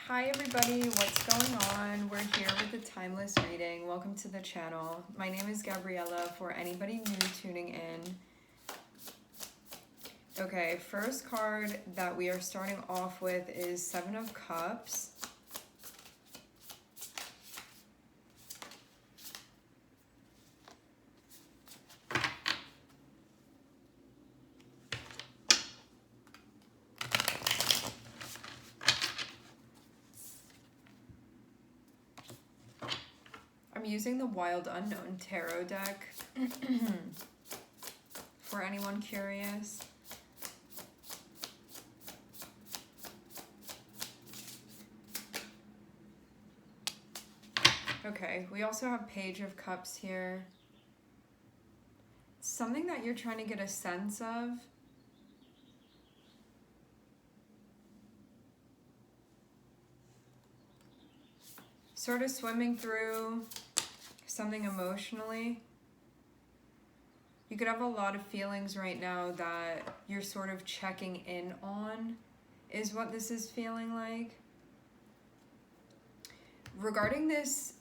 Hi everybody, what's going on? We're here with the Timeless reading. Welcome to the channel. My name is Gabriella for anybody new tuning in. Okay, first card that we are starting off with is Seven of Cups. I'm using the Wild Unknown Tarot deck for anyone curious. Okay, we also have Page of Cups here. Something that you're trying to get a sense of. Sort of swimming through something emotionally. You could have a lot of feelings right now that you're sort of checking in on, is what this is feeling like. Regarding this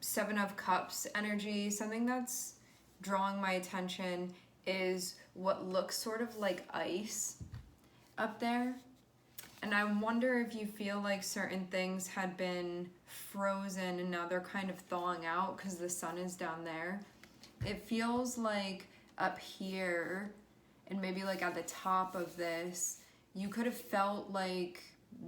Seven of Cups energy, something that's drawing my attention is what looks sort of like ice up there. And I wonder if you feel like certain things had been frozen and now they're kind of thawing out because the sun is down there. It feels like up here and maybe like at the top of this, you could have felt like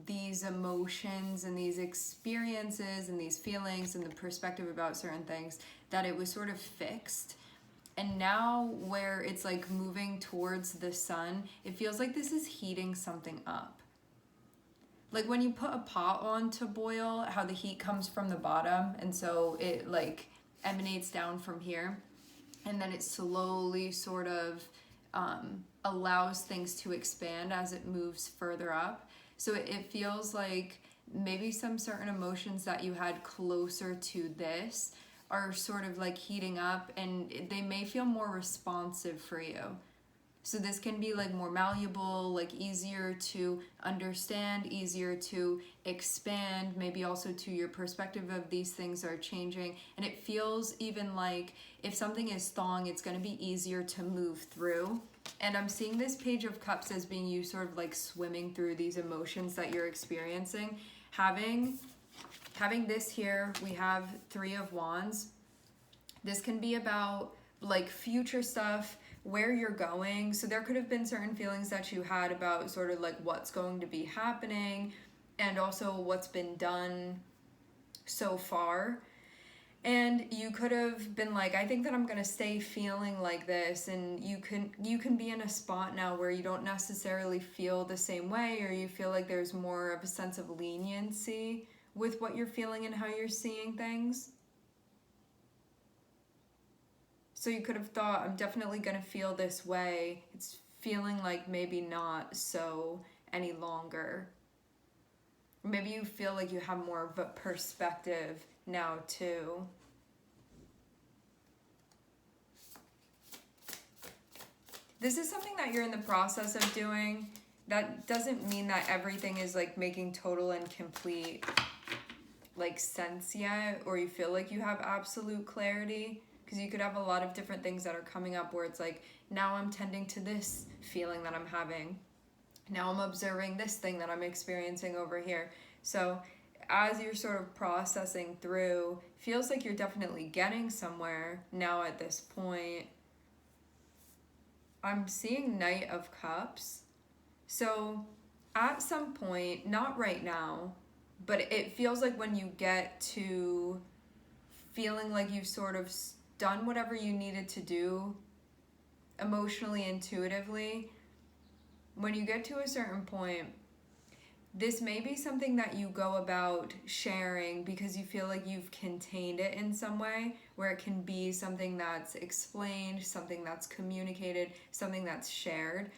these emotions and these experiences and these feelings and the perspective about certain things, that it was sort of fixed. And now where it's like moving towards the sun, it feels like this is heating something up. Like when you put a pot on to boil, how the heat comes from the bottom and so it like emanates down from here, and then it slowly sort of allows things to expand as it moves further up. So it feels like maybe some certain emotions that you had closer to this are sort of like heating up, and they may feel more responsive for you. So this can be like more malleable, like easier to understand, easier to expand, maybe also to your perspective of these things are changing. And it feels even like if something is thawing, it's going to be easier to move through. And I'm seeing this Page of Cups as being you sort of like swimming through these emotions that you're experiencing. Having this here, we have Three of Wands. This can be about like future stuff, where you're going. So there could have been certain feelings that you had about sort of like what's going to be happening and also what's been done so far. And you could have been like, I think that I'm going to stay feeling like this, and you can be in a spot now where you don't necessarily feel the same way, or you feel like there's more of a sense of leniency with what you're feeling and how you're seeing things. So you could have thought, I'm definitely going to feel this way. It's feeling like maybe not so any longer. Maybe you feel like you have more of a perspective now too. This is something that you're in the process of doing. That doesn't mean that everything is like making total and complete like sense yet, or you feel like you have absolute clarity. Because you could have a lot of different things that are coming up where it's like, now I'm tending to this feeling that I'm having. Now I'm observing this thing that I'm experiencing over here. So as you're sort of processing through, feels like you're definitely getting somewhere now at this point. I'm seeing Knight of Cups. So at some point, not right now, but it feels like when you get to feeling like you've sort of done whatever you needed to do emotionally, intuitively, when you get to a certain point, this may be something that you go about sharing because you feel like you've contained it in some way, where it can be something that's explained, something that's communicated, something that's shared.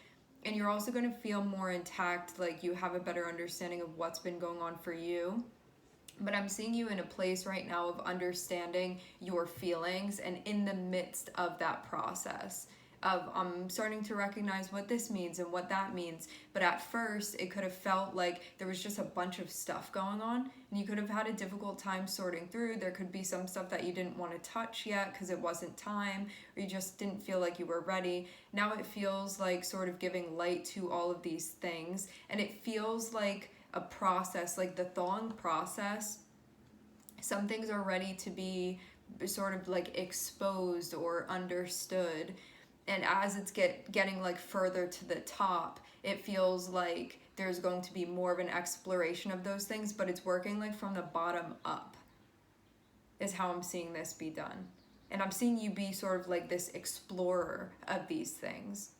And you're also going to feel more intact, like you have a better understanding of what's been going on for you. But I'm seeing you in a place right now of understanding your feelings and in the midst of that process of I'm starting to recognize what this means and what that means. But at first, it could have felt like there was just a bunch of stuff going on, and you could have had a difficult time sorting through. There could be some stuff that you didn't want to touch yet because it wasn't time, or you just didn't feel like you were ready. Now it feels like sort of giving light to all of these things, and it feels like a process, like the thawing process. Some things are ready to be sort of like exposed or understood, and as it's getting like further to the top, it feels like there's going to be more of an exploration of those things, but it's working like from the bottom up is how I'm seeing this be done. And I'm seeing you be sort of like this explorer of these things.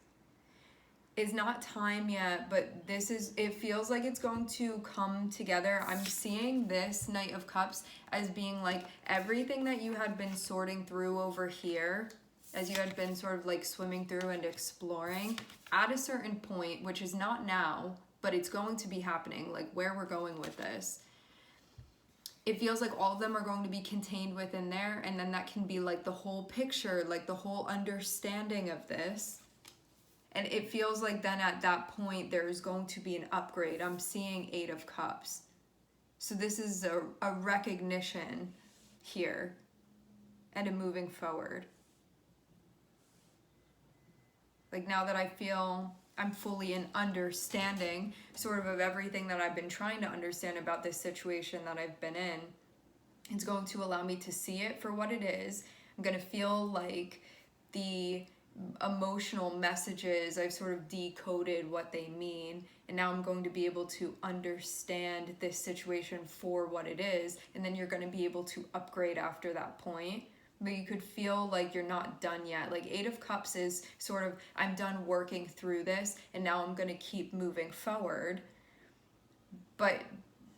It's not time yet, but it feels like it's going to come together. I'm seeing this Knight of Cups as being like everything that you had been sorting through over here, as you had been sort of like swimming through and exploring at a certain point, which is not now, but it's going to be happening, like where we're going with this. It feels like all of them are going to be contained within there, and then that can be like the whole picture, like the whole understanding of this. And it feels like then at that point, there's going to be an upgrade. I'm seeing 8 of Cups. So this is a recognition here and a moving forward. Like now that I feel I'm fully in understanding sort of everything that I've been trying to understand about this situation that I've been in, it's going to allow me to see it for what it is. I'm going to feel like the emotional messages, I've sort of decoded what they mean, and now I'm going to be able to understand this situation for what it is, and then you're going to be able to upgrade after that point. But you could feel like you're not done yet. Like 8 of Cups is sort of, I'm done working through this, and now I'm going to keep moving forward. But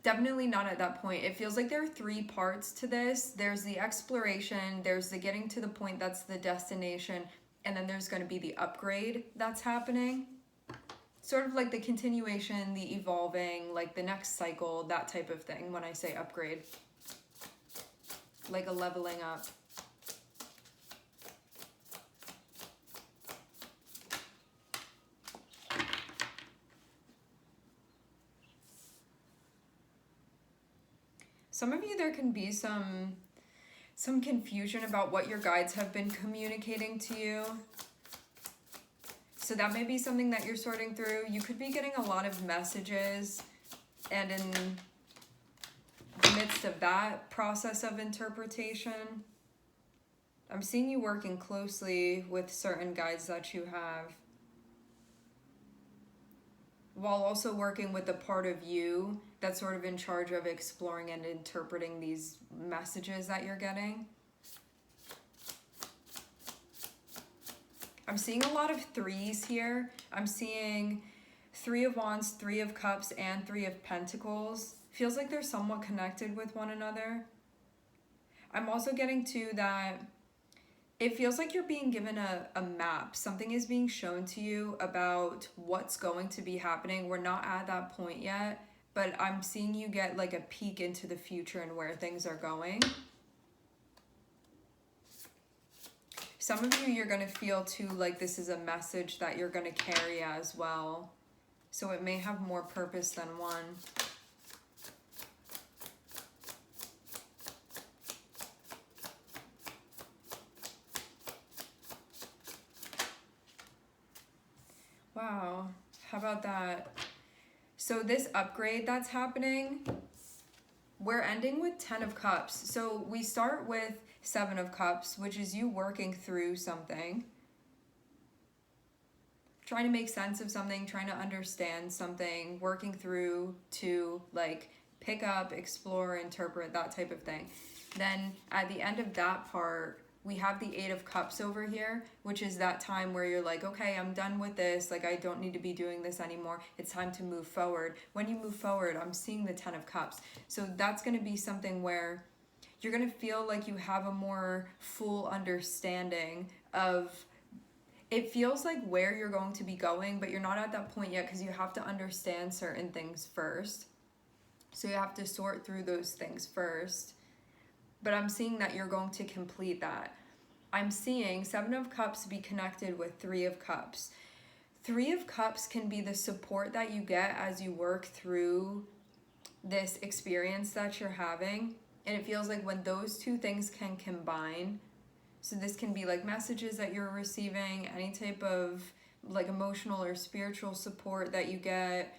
definitely not at that point. It feels like there are 3 parts to this. There's the exploration, there's the getting to the point that's the destination, and then there's going to be the upgrade that's happening. Sort of like the continuation, the evolving, like the next cycle, that type of thing when I say upgrade. Like a leveling up. Some of you, there can be some confusion about what your guides have been communicating to you. So that may be something that you're sorting through. You could be getting a lot of messages, and in the midst of that process of interpretation, I'm seeing you working closely with certain guides that you have, while also working with the part of you that's sort of in charge of exploring and interpreting these messages that you're getting. I'm seeing a lot of 3s here. I'm seeing 3 of Wands, 3 of Cups, and 3 of Pentacles. Feels like they're somewhat connected with one another. I'm also getting to that it feels like you're being given a map. Something is being shown to you about what's going to be happening. We're not at that point yet, but I'm seeing you get like a peek into the future and where things are going. Some of you, you're going to feel too like this is a message that you're going to carry as well. So it may have more purpose than one. Wow, how about that? So this upgrade that's happening, we're ending with 10 of Cups. So we start with 7 of Cups, which is you working through something, trying to make sense of something, trying to understand something, working through to like pick up, explore, interpret, that type of thing. Then at the end of that part, we have the 8 of Cups over here, which is that time where you're like, okay, I'm done with this. Like, I don't need to be doing this anymore. It's time to move forward. When you move forward, I'm seeing the 10 of Cups. So that's going to be something where you're going to feel like you have a more full understanding of, it feels like where you're going to be going, but you're not at that point yet because you have to understand certain things first. So you have to sort through those things first. But I'm seeing that you're going to complete that. I'm seeing Seven of Cups be connected with Three of Cups. Three of Cups can be the support that you get as you work through this experience that you're having. And it feels like when those two things can combine, so this can be like messages that you're receiving, any type of like emotional or spiritual support that you get,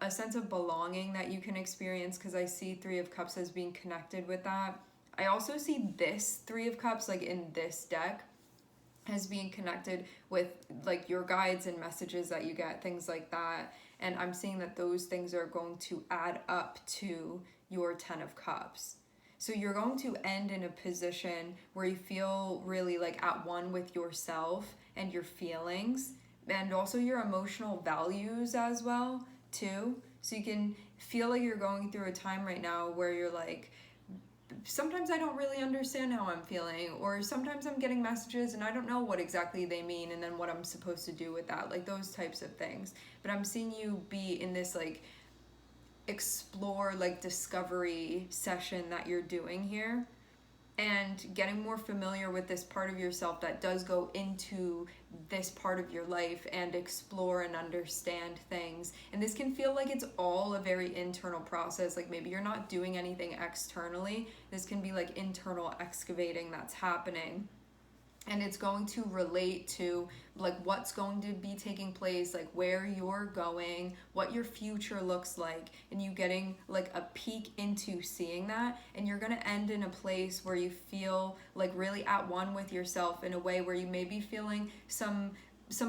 a sense of belonging that you can experience, because I see Three of Cups as being connected with that. I also see this Three of Cups, like in this deck, as being connected with like your guides and messages that you get, things like that. And I'm seeing that those things are going to add up to your Ten of Cups. So you're going to end in a position where you feel really like at one with yourself and your feelings, and also your emotional values as well too. So you can feel like you're going through a time right now where you're like, sometimes I don't really understand how I'm feeling, or sometimes I'm getting messages and I don't know what exactly they mean and then what I'm supposed to do with that, like those types of things. But I'm seeing you be in this like explore, like discovery session that you're doing here, and getting more familiar with this part of yourself that does go into this part of your life and explore and understand things. And this can feel like it's all a very internal process, like maybe you're not doing anything externally. This can be like internal excavating that's happening, and it's going to relate to like what's going to be taking place, like where you're going, what your future looks like, and you getting like a peek into seeing that. And you're going to end in a place where you feel like really at one with yourself, in a way where you may be feeling some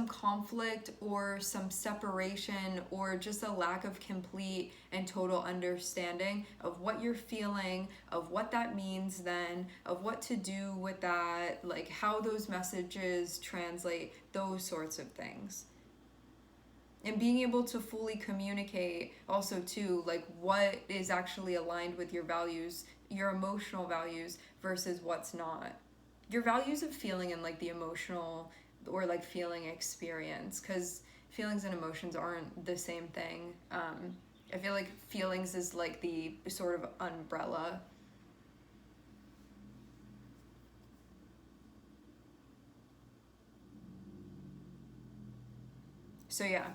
conflict or some separation, or just a lack of complete and total understanding of what you're feeling, of what that means then, of what to do with that, like how those messages translate, those sorts of things. And being able to fully communicate also too, like what is actually aligned with your values, your emotional values, versus what's not. Your values of feeling and like the emotional or like feeling experience, because feelings and emotions aren't the same thing. I feel like feelings is like the sort of umbrella. So yeah,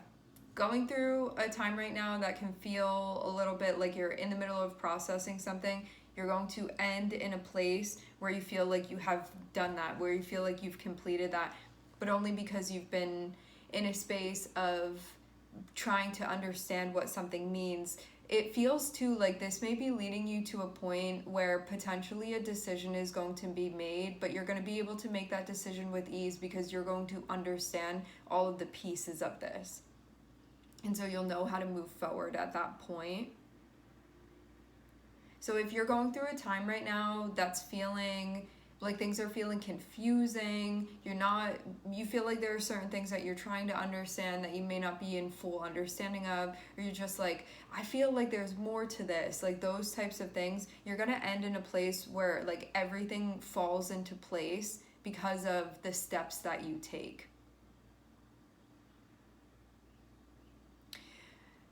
going through a time right now that can feel a little bit like you're in the middle of processing something. You're going to end in a place where you feel like you have done that, where you feel like you've completed that, but only because you've been in a space of trying to understand what something means. It feels too like this may be leading you to a point where potentially a decision is going to be made, but you're going to be able to make that decision with ease because you're going to understand all of the pieces of this. And so you'll know how to move forward at that point. So if you're going through a time right now that's feeling like things are feeling confusing, you feel like there are certain things that you're trying to understand that you may not be in full understanding of, or you're just like, I feel like there's more to this, like those types of things, you're gonna end in a place where like everything falls into place because of the steps that you take.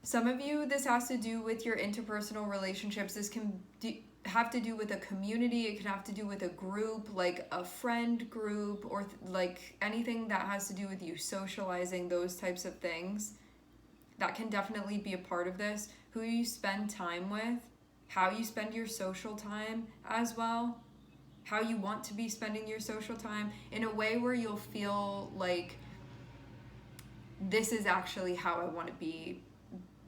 Some of you, this has to do with your interpersonal relationships. This can have to do with a community. It can have to do with a group, like a friend group, or like anything that has to do with you socializing, those types of things. That can definitely be a part of this. Who you spend time with, how you spend your social time as well, how you want to be spending your social time in a way where you'll feel like this is actually how I want to be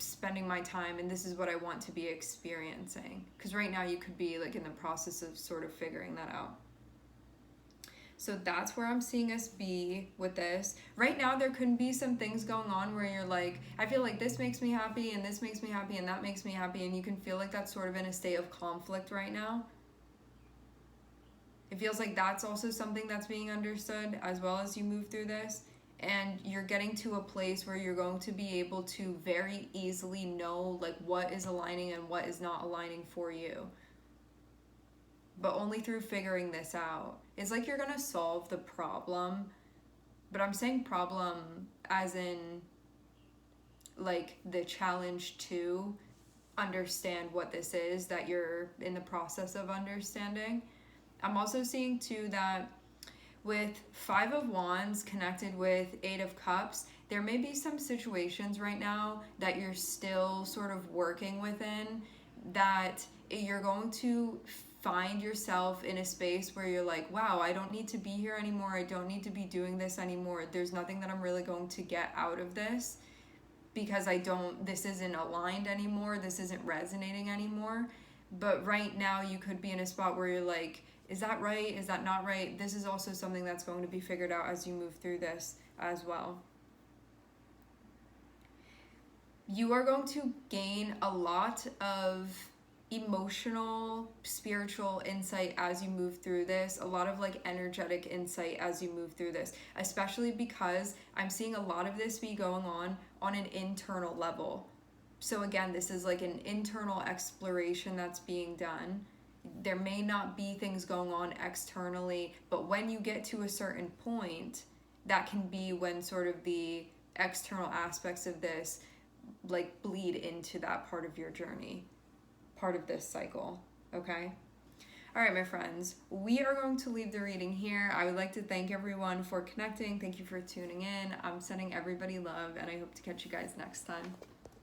spending my time, and this is what I want to be experiencing. Because right now you could be like in the process of sort of figuring that out. So that's where I'm seeing us be with this. Right now there could be some things going on where you're like, I feel like this makes me happy and this makes me happy and that makes me happy, and you can feel like that's sort of in a state of conflict right now. It feels like that's also something that's being understood as well as you move through this. And you're getting to a place where you're going to be able to very easily know like what is aligning and what is not aligning for you. But only through figuring this out. It's like you're going to solve the problem. But I'm saying problem as in like the challenge to understand what this is that you're in the process of understanding. I'm also seeing too that With Five of Wands connected with Eight of Cups, there may be some situations right now that you're still sort of working within, that you're going to find yourself in a space where you're like, wow, I don't need to be here anymore. I don't need to be doing this anymore. There's nothing that I'm really going to get out of this because this isn't aligned anymore. This isn't resonating anymore. But right now you could be in a spot where you're like, is that right? Is that not right? This is also something that's going to be figured out as you move through this as well. You are going to gain a lot of emotional, spiritual insight as you move through this, a lot of like energetic insight as you move through this, especially because I'm seeing a lot of this be going on an internal level. So again, this is like an internal exploration that's being done. There may not be things going on externally, but when you get to a certain point, that can be when sort of the external aspects of this like bleed into that part of your journey, part of this cycle, okay? All right, my friends, we are going to leave the reading here. I would like to thank everyone for connecting. Thank you for tuning in. I'm sending everybody love, and I hope to catch you guys next time.